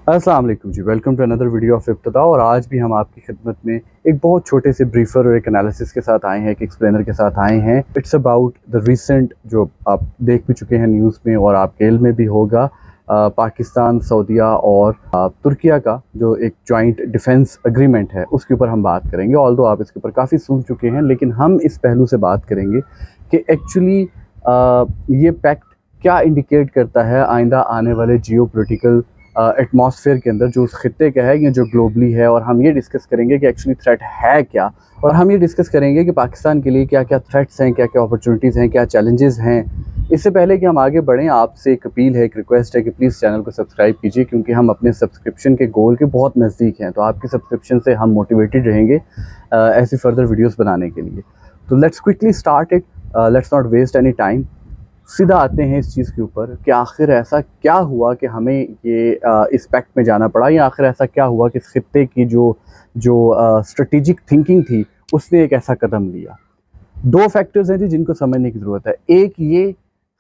अस्सलाम वालेकुम जी, welcome to another video of Ibtida. और आज भी हम आपकी खिदमत में एक बहुत छोटे से ब्रीफर और एक एनालिसिस के साथ आए हैं, एक एक्सप्लेनर के साथ आए हैं। इट्स अबाउट द रीसेंट, जो आप देख भी चुके हैं न्यूज़ में और आपके इल्म में भी होगा, पाकिस्तान, सऊदीया और तुर्किया का जो एक जॉइंट डिफेंस एग्रीमेंट है, उसके ऊपर हम बात करेंगे। ऑल्दो आप इसके ऊपर काफ़ी सुन चुके हैं, लेकिन हम इस पहलू से बात करेंगे कि एक्चुअली ये पैक्ट क्या इंडिकेट करता है आइंदा आने वाले जियो पोलिटिकल एटमॉस्फेयर के अंदर, जो उस खित्ते का है या जो ग्लोबली है। और हम ये डिस्कस करेंगे कि एक्चुअली थ्रेट है क्या, और हम ये डिस्कस करेंगे कि पाकिस्तान के लिए क्या क्या थ्रेट्स हैं, क्या क्या अपॉर्चुनिटीज़ हैं, क्या चैलेंजेस हैं। इससे पहले कि हम आगे बढ़ें, आपसे एक अपील है, एक रिक्वेस्ट है कि प्लीज़ चैनल को सब्सक्राइब कीजिए, क्योंकि हम अपने सब्सक्रिप्शन के गोल के बहुत नज़दीक हैं। तो आपके सब्सक्रिप्शन से हम मोटिवेटेड रहेंगे ऐसी फर्दर वीडियोज़ बनाने के लिए। तो let's quickly start it, let's not waste any time. सीधा आते हैं इस चीज़ के ऊपर कि आखिर ऐसा क्या हुआ कि हमें ये इस पैक्ट में जाना पड़ा, या आखिर ऐसा क्या हुआ कि इस खित्ते की जो जो स्ट्रेटेजिक थिंकिंग थी, उसने एक ऐसा कदम लिया। दो फैक्टर्स हैं जी जिनको समझने की ज़रूरत है। एक ये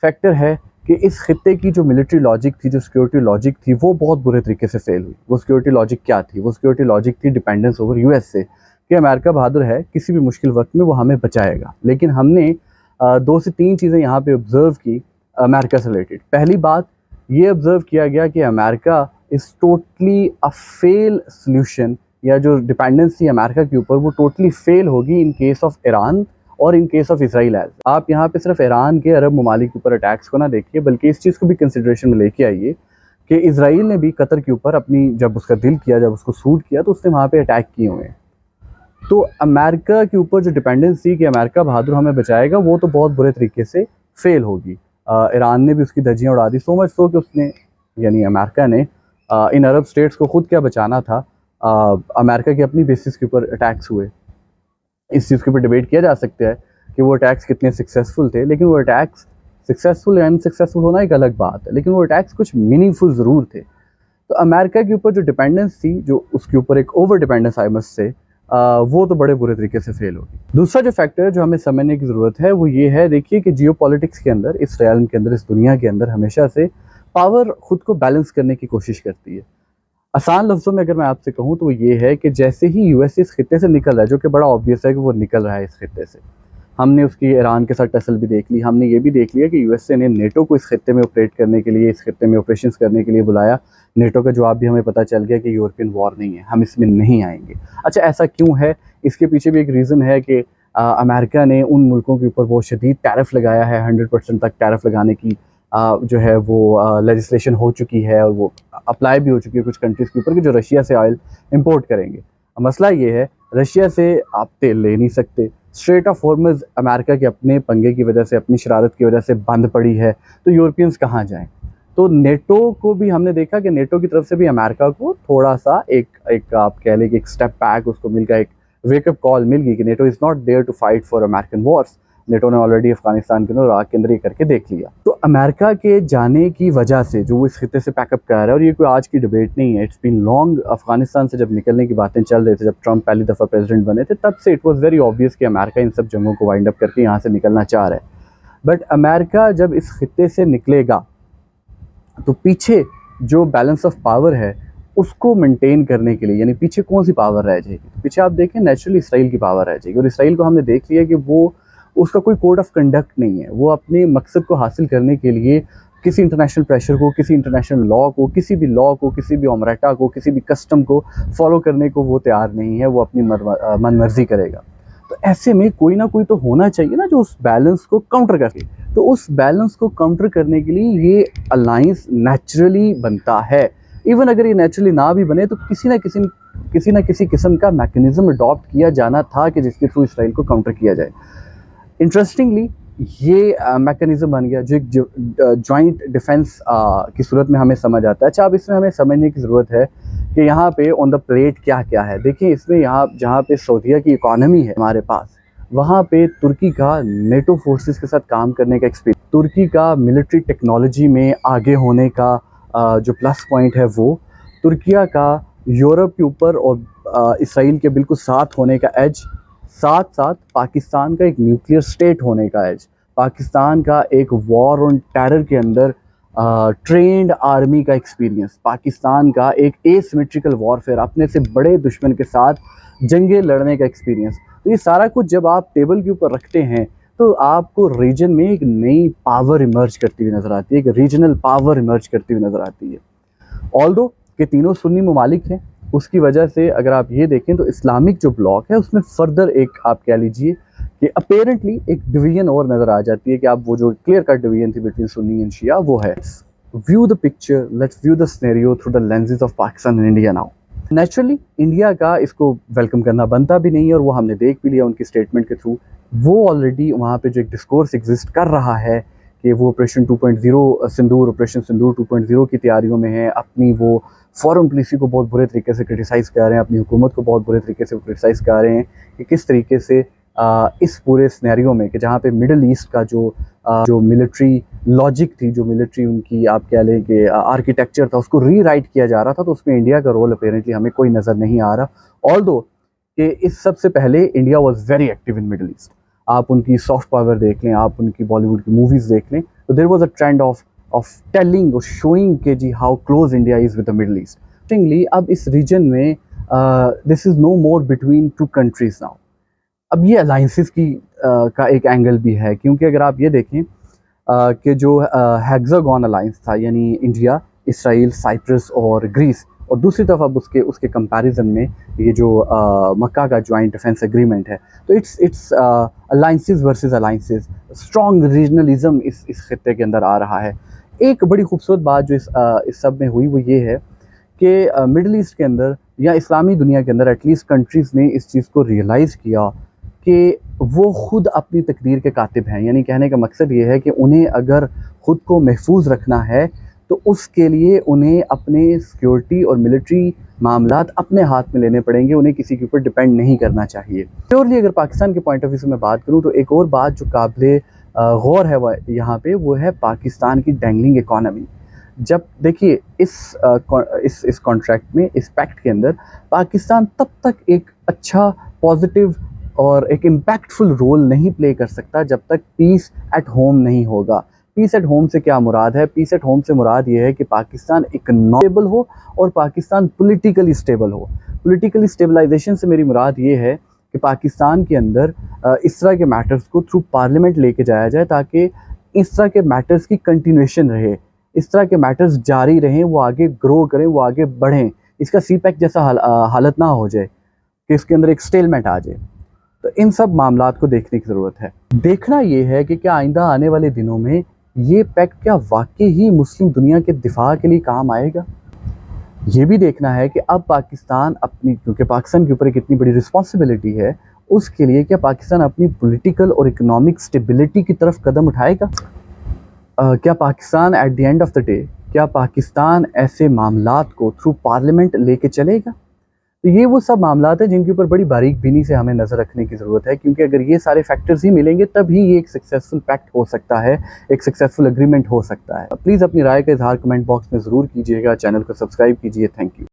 फैक्टर है कि इस खित्ते की जो मिलिट्री लॉजिक थी, जो सिक्योरिटी लॉजिक थी, वो बहुत बुरे तरीके से फेल हुई। वो सिक्योरिटी लॉजिक क्या थी? वो सिक्योरिटी लॉजिक थी डिपेंडेंस ओवर यूएस से, कि अमेरिका बहादुर है, किसी भी मुश्किल वक्त में वो हमें बचाएगा। लेकिन हमने दो से तीन चीज़ें यहाँ पे ऑब्ज़र्व की अमेरिका से रिलेटेड। पहली बात, ये ऑब्ज़र्व किया गया कि America is totally a fail solution, या जो डिपेंडेंस थी अमेरिका के ऊपर, वो टोटली फेल होगी इन केस ऑफ ईरान और in case of Israel. As आप यहाँ पे सिर्फ ईरान के, अरब ममालिक के ऊपर अटैक्स को ना देखिए, बल्कि इस चीज़ को भी कंसिडरेशन में लेके आइए कि इसराइल ने भी कतर के ऊपर अपनी, जब उसका दिल किया, जब उसको सूट किया, तो उसने वहाँ पे अटैक किए हुए हैं। तो अमेरिका के ऊपर जो डिपेंडेंस थी कि अमेरिका बहादुर हमें बचाएगा, वो तो बहुत बुरे तरीके से फेल होगी। ईरान ने भी उसकी धज्जियाँ उड़ा दी, सो मच सो कि उसने, यानी अमेरिका ने इन अरब स्टेट्स को खुद क्या बचाना था, अमेरिका की अपनी बेसिस के ऊपर अटैक्स हुए। इस चीज़ के ऊपर डिबेट किया जा सकता है कि वो अटैक्स कितने सक्सेसफुल थे, लेकिन वो अटैक्स सक्सेसफुल या अनसक्सेसफुल होना एक अलग बात है, लेकिन वो अटैक्स कुछ मीनिंगफुल ज़रूर थे। तो अमेरिका के ऊपर जो डिपेंडेंस थी, जो उसके ऊपर एक over dependence I must say, वो तो बड़े बुरे तरीके से फेल होगी। दूसरा जो फैक्टर है जो हमें समझने की ज़रूरत है, वो ये है, देखिए कि जियोपॉलिटिक्स के अंदर, इस रियालम के अंदर, इस दुनिया के अंदर हमेशा से पावर खुद को बैलेंस करने की कोशिश करती है। आसान लफ्ज़ों में अगर मैं आपसे कहूँ तो वो ये है कि जैसे ही यूएस इस खित्ते से निकल रहा है, जो कि बड़ा ऑब्वियस है कि वो निकल रहा है इस खित्ते से, हमने उसकी ईरान के साथ टसल भी देख ली, हमने ये भी देख लिया कि यूएसए ने नेटो को इस खित्ते में ऑपरेट करने के लिए, इस खित्ते में ऑपरेशंस करने के लिए बुलाया। नेटो का जवाब भी हमें पता चल गया कि यूरोपियन वॉर नहीं है, हम इसमें नहीं आएंगे। अच्छा, ऐसा क्यों है? इसके पीछे भी एक रीज़न है कि अमेरिका ने उन मुल्कों के ऊपर बहुत शदीद टैरिफ लगाया है, 100% तक टैरिफ लगाने की जो है वो लेजिस्लेशन हो चुकी है, और वो अप्लाई भी हो चुकी है कुछ कंट्रीज़ के ऊपर, कि जो रशिया से ऑयल इम्पोर्ट करेंगे। मसला ये है, रशिया से आप तेल ले नहीं सकते। स्ट्रेट ऑफ हॉर्मुज़ अमेरिका के अपने पंगे की वजह से, अपनी शरारत की वजह से बंद पड़ी है, तो यूरोपियंस कहाँ जाएँ? तो नेटो को भी हमने देखा कि नेटो की तरफ से भी अमेरिका को थोड़ा-सा एक एक आप कह लें कि एक स्टेप बैक उसको मिल गया, एक वेकअप कॉल मिल गई कि NATO is not there to fight for American wars. NATO ने ऑलरेडी अफ़गानिस्तान के अंदर, इराक के अंदर ये करके देख लिया। तो अमेरिका के जाने की वजह से जो वो इस खित्ते से पैकअप कर रहा है, और ये कोई आज की डिबेट नहीं है, इट्स बीन लॉन्ग। अफ़गानिस्तान से जब निकलने की बातें चल रही थी, जब ट्रंप पहली दफ़ा प्रेसिडेंट बने थे, तब से इट वाज़ वेरी ऑब्वियस कि अमेरिका इन सब जंगों को वाइंड अप करके यहाँ से निकलना चाह रहा है। बट अमेरिका जब इस खित्ते से निकलेगा, तो पीछे जो बैलेंस ऑफ पावर है, उसको मेंटेन करने के लिए, यानी पीछे कौन सी पावर रह जाएगी? तो पीछे आप देखें, नेचुरली इसराइल की पावर रह जाएगी। और इसराइल को हमने देख लिया कि वो, उसका कोई कोड ऑफ कंडक्ट नहीं है। वो अपने मकसद को हासिल करने के लिए किसी इंटरनेशनल प्रेशर को, किसी इंटरनेशनल लॉ को, किसी भी लॉ को, किसी भी ओमराटा को, किसी भी कस्टम को फॉलो करने को वो तैयार नहीं है। वो अपनी मन मर्जी करेगा। तो ऐसे में कोई ना कोई तो होना चाहिए ना, जो उस बैलेंस को काउंटर करे। तो उस बैलेंस को काउंटर करने के लिए ये अलायंस नेचुरली बनता है। इवन अगर ये नेचुरली ना भी बने, तो किसी ना किसी किस्म का मैकेनिज्म अडॉप्ट किया जाना था कि जिसके थ्रू इसराइल को काउंटर किया जाए। इंटरेस्टिंगली ये मैकेनिज्म बन गया, जो एक जॉइंट डिफेंस की सूरत में हमें समझ आता है। अच्छा, अब इसमें हमें समझने की ज़रूरत है कि यहाँ पे ऑन द प्लेट क्या क्या है। देखिए, इसमें यहाँ जहाँ पे सऊदीया की इकॉनमी है हमारे पास, वहाँ पे तुर्की का नेटो फोर्सेस के साथ काम करने का एक्सपीरियंस, तुर्की का मिलिट्री टेक्नोलॉजी में आगे होने का जो प्लस पॉइंट है वो, तुर्किया का यूरोप के ऊपर और इसराइल के बिल्कुल साथ होने का एज, साथ साथ पाकिस्तान का एक न्यूक्लियर स्टेट होने का एज, पाकिस्तान का एक वॉर ऑन टेरर के अंदर ट्रेंड आर्मी का एक्सपीरियंस, पाकिस्तान का एक एसिमेट्रिकल वॉरफेयर, अपने से बड़े दुश्मन के साथ जंगें लड़ने का एक्सपीरियंस, तो ये सारा कुछ जब आप टेबल के ऊपर रखते हैं तो आपको रीजन में एक नई पावर इमर्ज करती हुई नज़र आती है, एक रीजनल पावर इमर्ज करती हुई नज़र आती है। ऑल्दो कि तीनों सुन्नी ममालिक हैं, उसकी वजह से अगर आप ये देखें तो इस्लामिक जो ब्लॉक है उसमें फर्दर एक आप कह लीजिए कि अपेरेंटली एक डिवीजन और नज़र आ जाती है कि आप वो जो क्लियर कट डिवीजन थी बिटवीन सुन्नी एंड शिया वो है। View the picture, let's view the scenario through the lenses of Pakistan and India now. Naturally India का इसको वेलकम करना बनता भी नहीं है और वो हमने देख भी लिया उनकी स्टेटमेंट के थ्रू। वो ऑलरेडी वहाँ पे जो एक डिस्कोर्स एग्जिस्ट कर रहा है कि वो ऑपरेशन 2.0 सिंदूर, ऑपरेशन सिंदूर 2.0 की तैयारियों में है, अपनी वो फॉरेन पॉलिसी को बहुत बुरे तरीके से क्रिटिसाइज़ कर रहे हैं, अपनी हुकूमत को बहुत बुरे तरीके से क्रिटिसाइज़ कर रहे हैं कि किस तरीके से इस पूरे सिनेरियो में कि जहाँ पे मिडल ईस्ट का जो मिलिट्री लॉजिक थी, जो मिलिट्री उनकी आप कह लें कि आर्किटेक्चर था, उसको रीराइट किया जा रहा था, तो उसमें इंडिया का रोल अपेरेंटली हमें कोई नज़र नहीं आ रहा। ऑल्दो कि इस सबसे पहले India was very active in middle east. आप उनकी सॉफ्ट पावर देख लें, आप उनकी बॉलीवुड की मूवीज़ देख लें, तो there was a trend of telling और शोइंग के जी how close India is with the Middle East. Interestingly अब इस रीजन में this is no more between two countries now. अब ये अलाइंसेस की का एक एंगल भी है, क्योंकि अगर आप ये देखें कि जो हेक्सागन अलायंस था, यानी इंडिया, इसराइल, साइप्रस और ग्रीस, और दूसरी तरफ अब उसके कंपैरिजन में ये जो मक्का का जॉइंट डिफेंस एग्रीमेंट है, तो it's alliances versus alliances, strong regionalism इस खित्ते के अंदर आ रहा है। एक बड़ी खूबसूरत बात जो इस सब में हुई वो ये है कि मिडल ईस्ट के अंदर या इस्लामी दुनिया के अंदर एटलीस्ट कंट्रीज़ ने इस चीज़ को रियलाइज़ किया कि वो ख़ुद अपनी तकदीर के कातिब हैं। यानी कहने का मकसद ये है कि उन्हें अगर ख़ुद को महफूज रखना है तो उसके लिए उन्हें अपने सिक्योरिटी और मिलिट्री मामलात अपने हाथ में लेने पड़ेंगे, उन्हें किसी के ऊपर डिपेंड नहीं करना चाहिए। प्योरली अगर पाकिस्तान के पॉइंट ऑफ व्यू से मैं बात करूँ तो एक और बात जो काबिल गौर है वह यहाँ पे वो है पाकिस्तान की डैंगलिंग इकॉनमी। जब देखिए इस कॉन्ट्रैक्ट में, इस पैक्ट के अंदर पाकिस्तान तब तक एक अच्छा पॉजिटिव और एक इम्पैक्टफुल रोल नहीं प्ले कर सकता जब तक पीस एट होम नहीं होगा। पीस एट होम से क्या मुराद है? पीस एट होम से मुराद ये है कि पाकिस्तान इकोनॉमिकली स्टेबल हो और पाकिस्तान पॉलिटिकली स्टेबल हो। पॉलिटिकली स्टेबलाइजेशन से मेरी मुराद ये है कि पाकिस्तान के अंदर इस तरह के मैटर्स को थ्रू पार्लियामेंट लेके जाया जाए ताकि इस तरह के मैटर्स की कंटिन्यूएशन रहे, इस तरह के मैटर्स जारी रहें, वो आगे ग्रो करें, वो आगे बढ़ें। इसका सी पैक जैसा हालत ना हो जाए कि इसके अंदर एक स्टेलमेंट आ जाए। तो इन सब मामलात को देखने की ज़रूरत है। देखना ये है कि क्या आइंदा आने वाले दिनों में ये पैक्ट क्या वाकई ही मुस्लिम दुनिया के दिफा के लिए काम आएगा। ये भी देखना है कि अब पाकिस्तान अपनी, क्योंकि पाकिस्तान के ऊपर एक इतनी बड़ी रिस्पॉन्सिबिलिटी है, उसके लिए क्या पाकिस्तान अपनी पॉलिटिकल और इकोनॉमिक स्टेबिलिटी की तरफ कदम उठाएगा। क्या Pakistan at the end of the day, क्या पाकिस्तान ऐसे मामलात को थ्रू पार्लियामेंट लेके चलेगा? तो ये वो सब मामलात हैं जिनके ऊपर बड़ी बारीक बीनी से हमें नज़र रखने की ज़रूरत है, क्योंकि अगर ये सारे फैक्टर्स ही मिलेंगे तभी ये एक सक्सेसफुल पैक्ट हो सकता है, एक सक्सेसफुल एग्रीमेंट हो सकता है। प्लीज़ अपनी राय का इजहार कमेंट बॉक्स में ज़रूर कीजिएगा, चैनल को सब्सक्राइब कीजिए। Thank you.